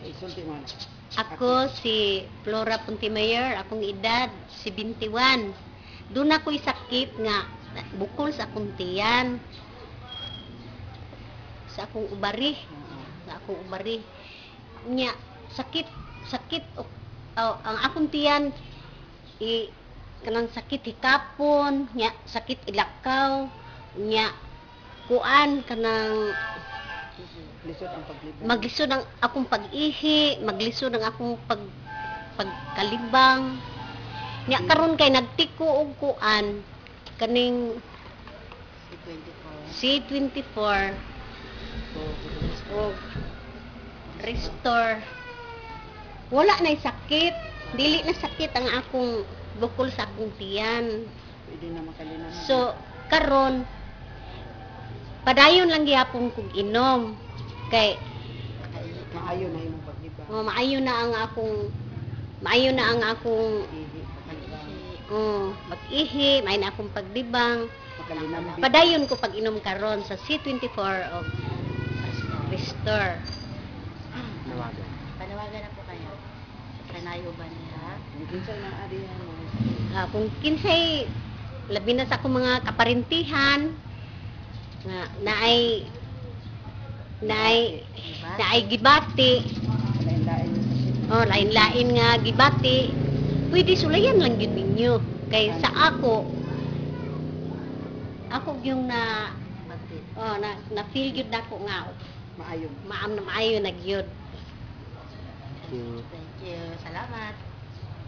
Isulti mo na. Ako si Flora Puntimayor, akong edad 71. Doon ako'y sakit nga bukol sa akong tiyan. Sa akong ubari. Sa akong ubari. Nya sakit ang akong tiyan kanang sakit hikapon, nya sakit ilakaw, nya kuan kanang Lisod ang paglibang. maglisod ang akong pag-ihi, maglisod ang akong pagkalibang. Nya karon kay nagtiko og kuan kaning C24 og restore. Wala na sakit, dili na sakit ang akong bukol sa akong tiyan. Pwede na makalinan. So karon padayon lang gyapon kog inom kay maayo na imong paglibang. maayo na ang akong Ihi, paglibang. mag-ihi, may na akong pagdibang. Makalinan. Padayon ko pag inom karon sa C24 of Restore. Panawagan na po kayo. Kanayo ba niya? Kinsay na adihan mo. Kung kinsay labi na sa akong mga kaparintihan nga naay gibati. Lain-lain yung sakit. Lain-lain nga gibati. Pwede sulayan lang yun ninyo. Kay sa ako yung na feel yun na ko nga Maayo. maayo na gyud. Thank you. Salamat.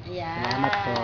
Ayan. Salamat po.